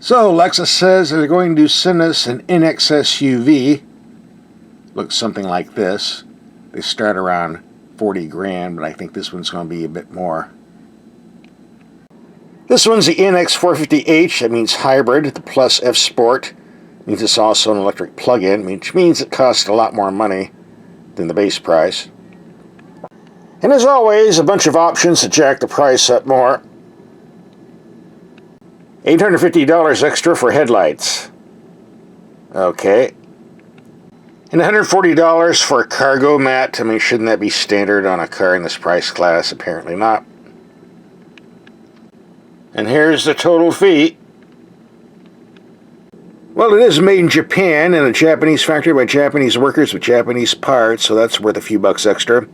So Lexus says they're going to send us an NX SUV. Looks something like this. They start around 40 grand, but I think this one's going to be a bit more. This one's the NX 450H. That means hybrid. The Plus F Sport means it's also an electric plug-in, which means it costs a lot more money than the base price. And as always, a bunch of options to jack the price up more. $850 extra for headlights. Okay. And $140 for a cargo mat. I mean, shouldn't that be standard on a car in this price class? Apparently not. And here's the total fee. Well, it is made in Japan in a Japanese factory by Japanese workers with Japanese parts, so that's worth a few bucks extra.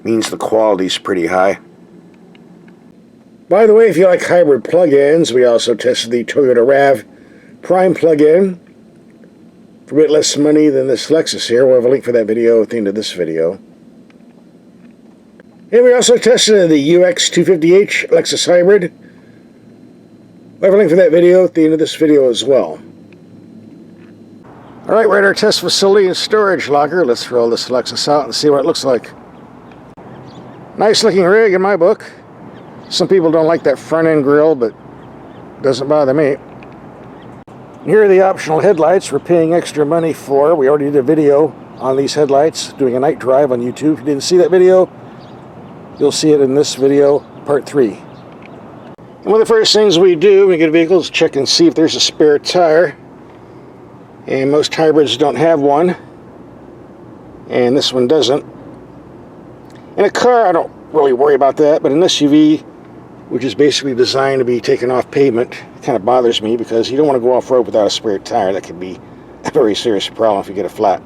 Means the quality's pretty high. By the way, if you like hybrid plug-ins, we also tested the Toyota RAV Prime plug-in for a bit less money than this Lexus here. We'll have a link for that video at the end of this video. And we also tested the UX 250H Lexus Hybrid. We'll have a link for that video at the end of this video as well. Alright, we're at our test facility and storage locker. Let's roll this Lexus out and see what it looks like. Nice looking rig in my book. Some people don't like that front end grille, but it doesn't bother me. Here are the optional headlights we're paying extra money for. We already did a video on these headlights, doing a night drive on YouTube. If you didn't see that video, you'll see it in this video, part 3. And one of the first things we do when we get a vehicle is check and see if there's a spare tire. And most hybrids don't have one. And this one doesn't. In a car, I don't really worry about that, but an SUV, which is basically designed to be taken off pavement, kind of bothers me because you don't want to go off-road without a spare tire. That could be a very serious problem if you get a flat.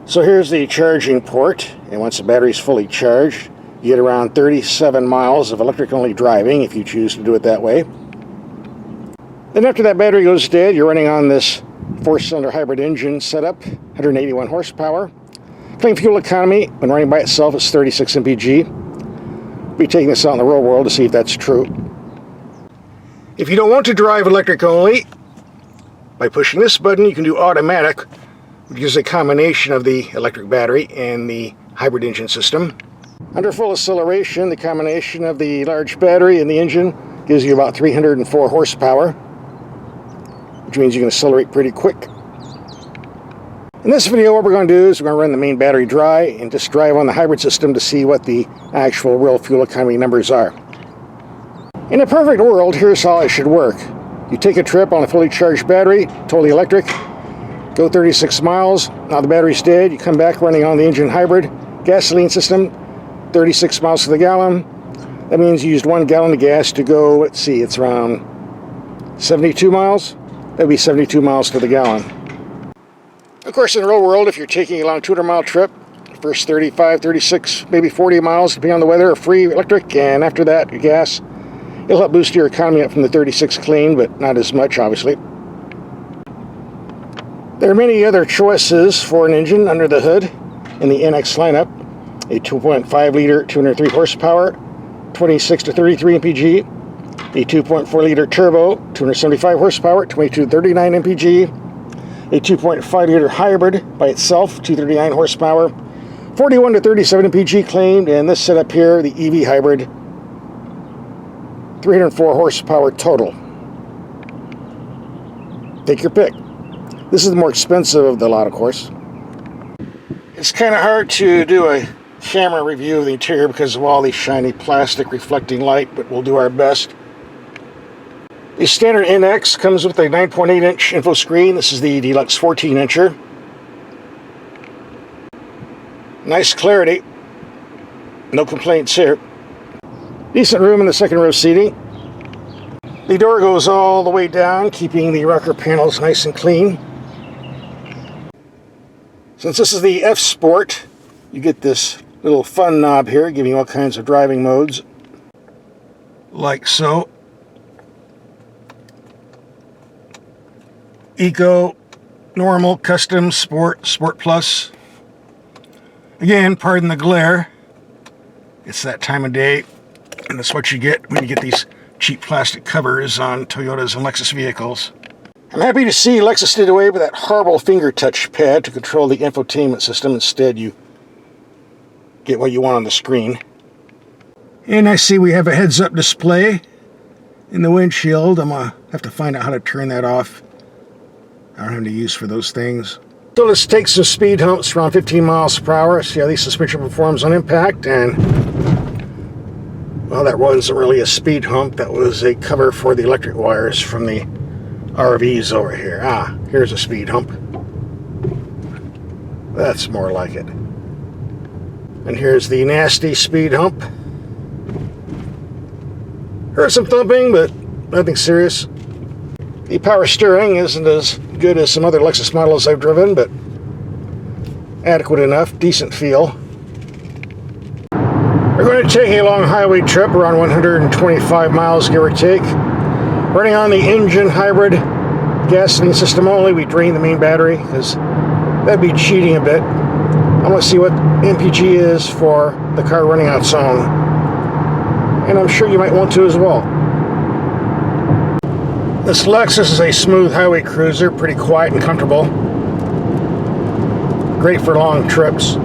So here's the charging port, and once the battery's fully charged, you get around 37 miles of electric-only driving if you choose to do it that way. Then after that battery goes dead, you're running on this 4-cylinder hybrid engine setup, 181 horsepower. Clean fuel economy, when running by itself, is 36 mpg. We'll be taking this out in the real world to see if that's true. If you don't want to drive electric only, by pushing this button you can do automatic, which is a combination of the electric battery and the hybrid engine system. Under full acceleration, the combination of the large battery and the engine gives you about 304 horsepower, which means you can accelerate pretty quick. In this video, what we're going to do is we're going to run the main battery dry and just drive on the hybrid system to see what the actual real fuel economy numbers are. In a perfect world, here's how it should work. You take a trip on a fully charged battery, totally electric, go 36 miles, now the battery's dead, you come back running on the engine hybrid, gasoline system, 36 miles to the gallon. That means you used 1 gallon of gas to go, let's see, it's around 72 miles. That would be 72 miles to the gallon. Of course, in the real world, if you're taking a long 200-mile trip, first 35, 36, maybe 40 miles, depending on the weather, are free electric, and after that, your gas. It'll help boost your economy up from the 36 clean, but not as much, obviously. There are many other choices for an engine under the hood in the NX lineup. A 2.5-liter, 203 horsepower, 26 to 33 mpg. A 2.4-liter turbo, 275 horsepower, 22 to 39 mpg. A 2.5-liter hybrid by itself, 239 horsepower, 41 to 37 mpg claimed, and this setup here, the EV hybrid, 304 horsepower total. Take your pick. This is the more expensive of the lot, of course. It's kind of hard to do a camera review of the interior because of all the shiny plastic reflecting light, but we'll do our best. The standard NX comes with a 9.8-inch info screen. This is the deluxe 14-incher. Nice clarity. No complaints here. Decent room in the second row seating. The door goes all the way down, keeping the rocker panels nice and clean. Since this is the F Sport, you get this little fun knob here, giving you all kinds of driving modes. Like so. Eco, Normal, Custom, Sport, Sport Plus. Again, pardon the glare. It's that time of day, and that's what you get when you get these cheap plastic covers on Toyotas and Lexus vehicles. I'm happy to see Lexus did away with that horrible finger touch pad to control the infotainment system. Instead, you get what you want on the screen. And I see we have a heads-up display in the windshield. I'm going to have to find out how to turn that off. I don't have any use for those things. So let's take some speed humps around 15 miles per hour, see how the suspension performs on impact. And, well, that wasn't really a speed hump. That was a cover for the electric wires from the RVs over here. Ah, here's a speed hump. That's more like it. And here's the nasty speed hump. Heard some thumping, but nothing serious. The power steering isn't as good as some other Lexus models I've driven, but adequate enough, decent feel. We're going to take a long highway trip, around 125 miles, give or take. Running on the engine hybrid gasoline system only. We drain the main battery, because that'd be cheating a bit. I want to see what MPG is for the car running on its own. And I'm sure you might want to as well. This Lexus is a smooth highway cruiser, pretty quiet and comfortable. Great for long trips.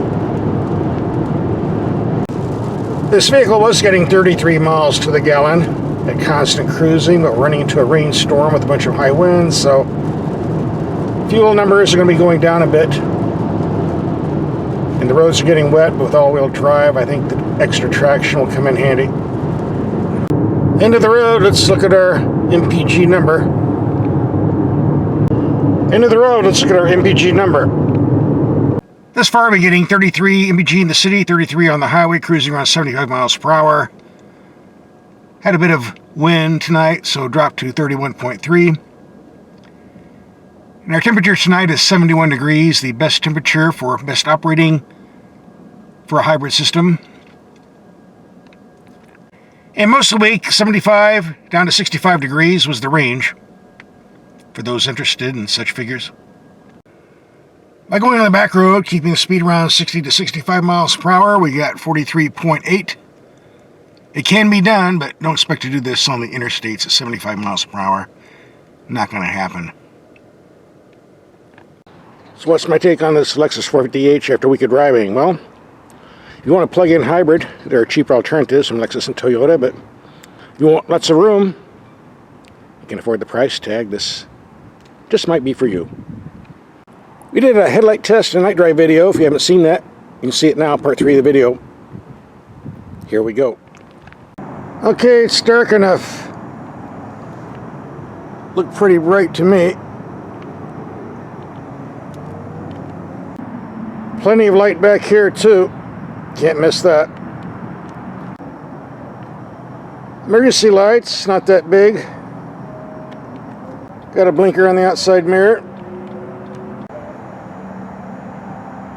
This vehicle was getting 33 miles to the gallon at constant cruising, but running into a rainstorm with a bunch of high winds, so fuel numbers are going to be going down a bit. And the roads are getting wet, but with all-wheel drive, I think the extra traction will come in handy. End of the road, let's look at our MPG number. End of the road, let's look at our MPG number. Thus far, we're getting 33 MPG in the city, 33 on the highway, cruising around 75 miles per hour. Had a bit of wind tonight, so dropped to 31.3. And our temperature tonight is 71 degrees, the best temperature for best operating for a hybrid system. And most of the week, 75 down to 65 degrees was the range for those interested in such figures. By going on the back road, keeping the speed around 60 to 65 miles per hour, we got 43.8. It can be done, but don't expect to do this on the interstates at 75 miles per hour. Not going to happen. So what's my take on this Lexus 450h after a week of driving? Well, if you want a plug-in hybrid, there are cheaper alternatives from Lexus and Toyota, but if you want lots of room, you can afford the price tag, this just might be for you. We did a headlight test and night drive video. If you haven't seen that, you can see it now, part 3 of the video. Here we go. Okay, it's dark enough. Look pretty bright to me. Plenty of light back here too. Can't miss that. Emergency lights, not that big. Got a blinker on the outside mirror.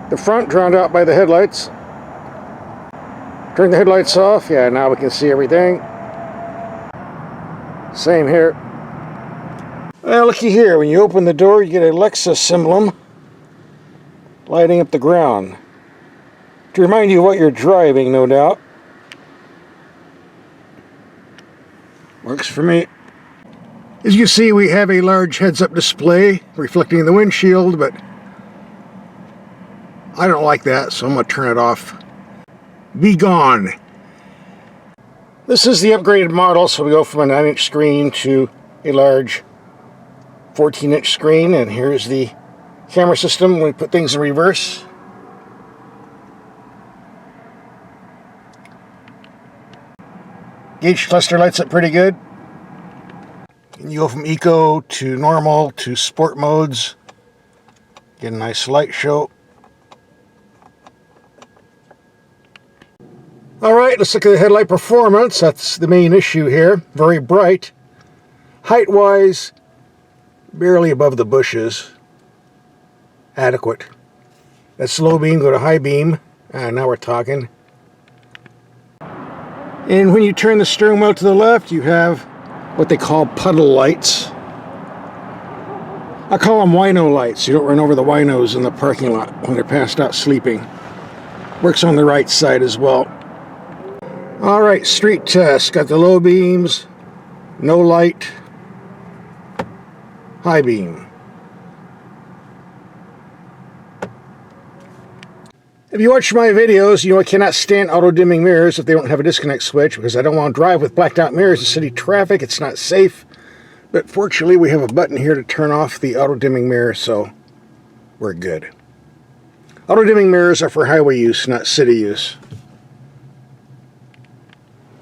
The front drowned out by the headlights. Turn the headlights off. Yeah, now we can see everything. Same here. Well, looky here. When you open the door, you get a Lexus emblem lighting up the ground. To remind you of what you're driving, no doubt. Works for me. As you can see, we have a large heads-up display reflecting the windshield, but I don't like that, so I'm going to turn it off. Be gone. This is the upgraded model, so we go from a 9-inch screen to a large 14-inch screen, and here's the camera system. We put things in reverse. Gauge cluster lights up pretty good. And you go from eco to normal to sport modes. Get a nice light show. Alright, let's look at the headlight performance. That's the main issue here. Very bright. Height-wise, barely above the bushes. Adequate. That's low beam, go to high beam. Now we're talking. And when you turn the steering wheel to the left, you have what they call puddle lights. I call them wino lights. You don't run over the winos in the parking lot when they're passed out sleeping. Works on the right side as well. Alright, street test. Got the low beams, no light, high beam. If you watch my videos, you know I cannot stand auto-dimming mirrors if they don't have a disconnect switch, because I don't want to drive with blacked out mirrors in city traffic. It's not safe. But fortunately, we have a button here to turn off the auto-dimming mirror, so we're good. Auto-dimming mirrors are for highway use, not city use.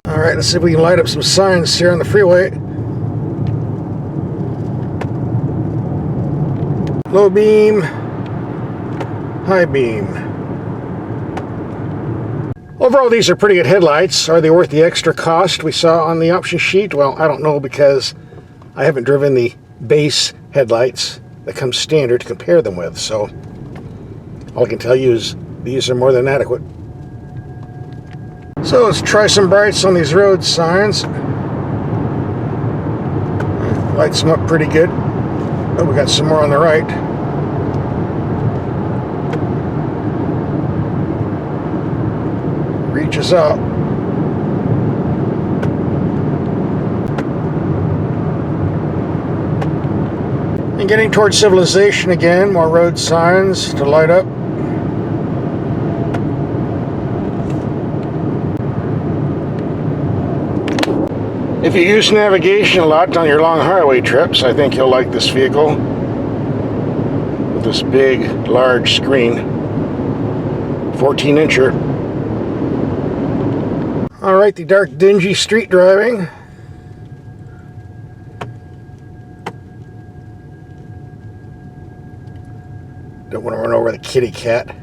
Alright, let's see if we can light up some signs here on the freeway. Low beam, high beam. Overall, these are pretty good headlights. Are they worth the extra cost we saw on the option sheet? Well, I don't know, because I haven't driven the base headlights that come standard to compare them with, so all I can tell you is these are more than adequate. So let's try some brights on these road signs. Lights them up pretty good. Oh, we got some more on the right. Reaches out. And getting towards civilization again, more road signs to light up. If you use navigation a lot on your long highway trips, I think you'll like this vehicle with this big, large screen, 14-incher. Alright, the dark, dingy street driving. Don't want to run over the kitty cat.